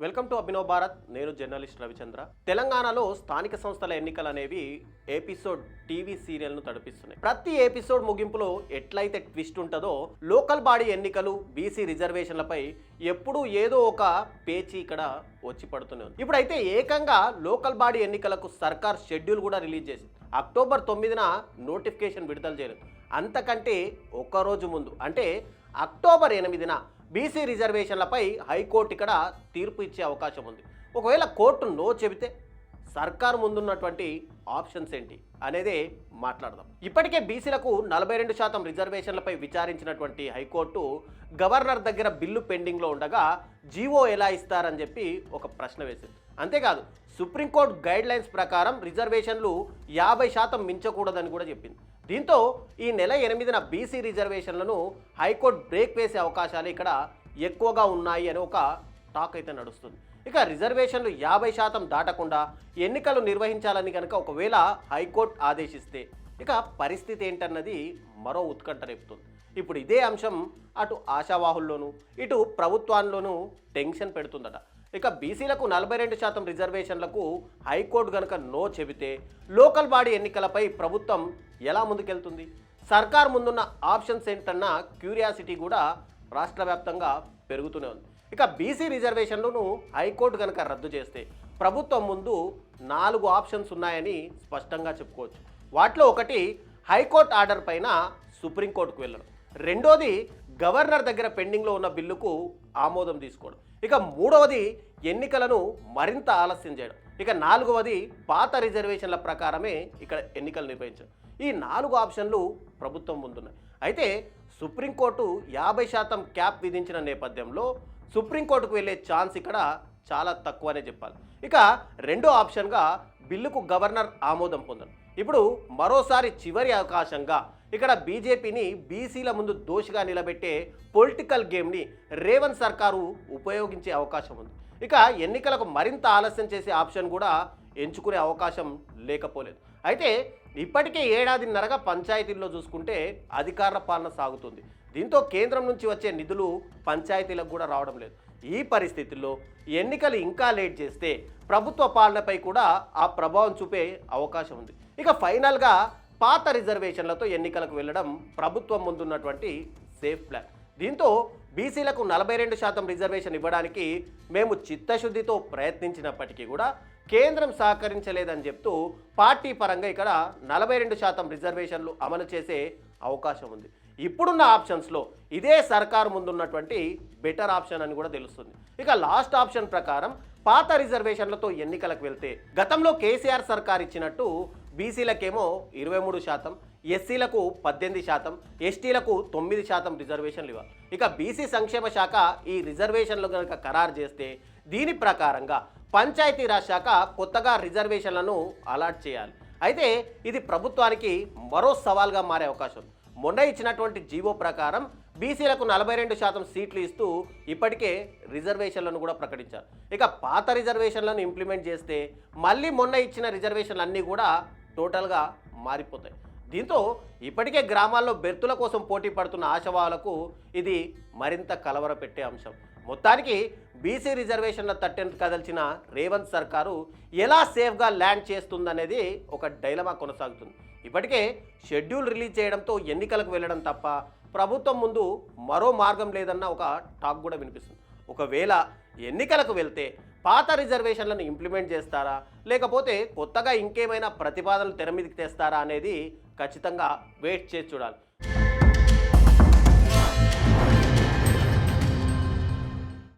Welcome to Abhinav Bharat. నేను journalist Ravichandra. తెలంగాణలో స్థానిక సంస్థల ఎన్నికలు అనేవి ఎపిసోడ్ టీవీ సీరియల్ను తడిపిస్తున్నాయి. ప్రతి ఎపిసోడ్ ముగింపులో ఎట్లయితే ట్విస్ట్ ఉంటుందో లోకల్ బాడీ ఎన్నికలు, బీసీ రిజర్వేషన్లపై ఎప్పుడూ ఏదో ఒక పేచీ ఇక్కడ వచ్చి పడుతూనే ఉంది. ఇప్పుడైతే ఏకంగా లోకల్ బాడీ ఎన్నికలకు సర్కార్ షెడ్యూల్ కూడా రిలీజ్ చేసింది. అక్టోబర్ 9న నోటిఫికేషన్ విడుదల చేయలేదు. అంతకంటే ఒక్కరోజు ముందు అంటే అక్టోబర్ 8న బీసీ రిజర్వేషన్లపై హైకోర్టు ఇక్కడ తీర్పు ఇచ్చే అవకాశం ఉంది. ఒకవేళ కోర్టు నో చెబితే సర్కారు ముందున్నటువంటి ఆప్షన్స్ ఏంటి అనేదే మాట్లాడదాం. ఇప్పటికే బీసీలకు 42% రిజర్వేషన్లపై విచారించినటువంటి హైకోర్టు గవర్నర్ దగ్గర బిల్లు పెండింగ్లో ఉండగా జీవో ఎలా ఇస్తారని చెప్పి ఒక ప్రశ్న వేసింది. అంతేకాదు సుప్రీంకోర్టు గైడ్ లైన్స్ ప్రకారం రిజర్వేషన్లు 50% మించకూడదని కూడా చెప్పింది. దీంతో ఈ నెల 8న బీసీ రిజర్వేషన్లను హైకోర్టు బ్రేక్ వేసే అవకాశాలు ఇక్కడ ఎక్కువగా ఉన్నాయి అని ఒక టాక్ అయితే నడుస్తుంది. ఇక రిజర్వేషన్లు 50% దాటకుండా ఎన్నికలు నిర్వహించాలని కనుక ఒకవేళ హైకోర్టు ఆదేశిస్తే ఇక పరిస్థితి ఏంటన్నది మరో ఉత్కంఠ రేపుతుంది. ఇప్పుడు ఇదే అంశం అటు ఆశావాహుల్లోనూ ఇటు ప్రభుత్వాల్లోనూ టెన్షన్ పెడుతుందట. ఇక బీసీలకు 42% రిజర్వేషన్లకు హైకోర్టు కనుక నో చెబితే లోకల్ బాడీ ఎన్నికలపై ప్రభుత్వం ఎలా ముందుకెళ్తుంది? సర్కార్ ముందున్న ఆప్షన్స్ ఏంటన్న క్యూరియాసిటీ కూడా రాష్ట్ర వ్యాప్తంగా పెరుగుతూనే ఉంది. ఇక బీసీ రిజర్వేషన్లను హైకోర్టు కనుక రద్దు చేస్తే ప్రభుత్వం ముందు 4 ఆప్షన్స్ ఉన్నాయని స్పష్టంగా చెప్పుకోవచ్చు. వాటిలో ఒకటి హైకోర్టు ఆర్డర్ పైన సుప్రీంకోర్టుకు వెళ్ళడం, రెండోది గవర్నర్ దగ్గర పెండింగ్లో ఉన్న బిల్లుకు ఆమోదం తీసుకోవడం, ఇక మూడవది ఎన్నికలను మరింత ఆలస్యం చేయడం, ఇక నాలుగవది పాత రిజర్వేషన్ల ప్రకారమే ఇక్కడ ఎన్నికలు నిర్వహించడం. ఈ 4 ఆప్షన్లు ప్రభుత్వం ముందున్నాయి. అయితే సుప్రీంకోర్టు 50% క్యాప్ విధించిన నేపథ్యంలో సుప్రీంకోర్టుకు వెళ్ళే ఛాన్స్ ఇక్కడ చాలా తక్కువనే చెప్పాలి. ఇక రెండో ఆప్షన్గా బిల్లుకు గవర్నర్ ఆమోదం పొందడం. ఇప్పుడు మరోసారి చివరి అవకాశంగా ఇక్కడ బీజేపీని బీసీల ముందు దోషిగా నిలబెట్టే పొలిటికల్ గేమ్ని రేవంత్ సర్కారు ఉపయోగించే అవకాశం ఉంది. ఇక ఎన్నికలకు మరింత ఆలస్యం చేసే ఆప్షన్ కూడా ఎంచుకునే అవకాశం లేకపోలేదు. అయితే ఇప్పటికే ఏడాదిన్నరగా పంచాయతీల్లో చూసుకుంటే అధికార పాలన సాగుతుంది. దీంతో కేంద్రం నుంచి వచ్చే నిధులు పంచాయతీలకు కూడా రావడం లేదు. ఈ పరిస్థితుల్లో ఎన్నికలు ఇంకా లేట్ చేస్తే ప్రభుత్వ పాలనపై కూడా ఆ ప్రభావం చూపే అవకాశం ఉంది. ఇక ఫైనల్గా పాత రిజర్వేషన్లతో ఎన్నికలకు వెళ్ళడం ప్రభుత్వం ముందున్నటువంటి సేఫ్ ప్లాన్. దీంతో బీసీలకు 42% రిజర్వేషన్ ఇవ్వడానికి మేము చిత్తశుద్ధితో ప్రయత్నించినప్పటికీ కూడా కేంద్రం సహకరించలేదని చెప్తూ పార్టీ పరంగా ఇక్కడ 42% రిజర్వేషన్లు అమలు చేసే అవకాశం ఉంది. ఇప్పుడున్న ఆప్షన్స్లో ఇదే సర్కారు ముందున్నటువంటి బెటర్ ఆప్షన్ అని కూడా తెలుస్తుంది. ఇక లాస్ట్ ఆప్షన్ ప్రకారం పాత రిజర్వేషన్లతో ఎన్నికలకు వెళ్తే గతంలో కేసీఆర్ సర్కార్ ఇచ్చినట్టు బీసీలకేమో 23%, ఎస్సీలకు 18%, ఎస్టీలకు 9% రిజర్వేషన్లు ఇవ్వాలి. ఇక బీసీ సంక్షేమ శాఖ ఈ రిజర్వేషన్లు కనుక ఖరారు చేస్తే దీని ప్రకారంగా పంచాయతీరాజ్ శాఖ కొత్తగా రిజర్వేషన్లను అలాట్ చేయాలి. అయితే ఇది ప్రభుత్వానికి మరో సవాల్గా మారే అవకాశం. మొన్న ఇచ్చినటువంటి జీవో ప్రకారం బీసీలకు 42% సీట్లు ఇస్తూ ఇప్పటికే రిజర్వేషన్లను కూడా ప్రకటించారు. ఇక పాత రిజర్వేషన్లను ఇంప్లిమెంట్ చేస్తే మళ్ళీ మొన్న ఇచ్చిన రిజర్వేషన్లు అన్నీ కూడా టోటల్గా మారిపోతాయి. దీంతో ఇప్పటికే గ్రామాల్లో బెర్తుల కోసం పోటీ పడుతున్న ఆశావాహులకు ఇది మరింత కలవరపెట్టే అంశం. మొత్తానికి బీసీ రిజర్వేషన్ల తట్టెంటు కదల్చిన రేవంత్ సర్కారు ఎలా సేఫ్గా ల్యాండ్ చేస్తుందనేది ఒక డైలమా కొనసాగుతుంది. ఇప్పటికే షెడ్యూల్ రిలీజ్ చేయడంతో ఎన్నికలకు వెళ్ళడం తప్ప ప్రభుత్వం ముందు మరో మార్గం లేదన్న ఒక టాక్ కూడా వినిపిస్తుంది. ఒకవేళ ఎన్నికలకు వెళ్తే పాత రిజర్వేషన్లను ఇంప్లిమెంట్ చేస్తారా లేకపోతే కొత్తగా ఇంకేమైనా ప్రతిపాదనలు తెర మీదకి తెస్తారా అనేది ఖచ్చితంగా వెయిట్ చేసి చూడాలి.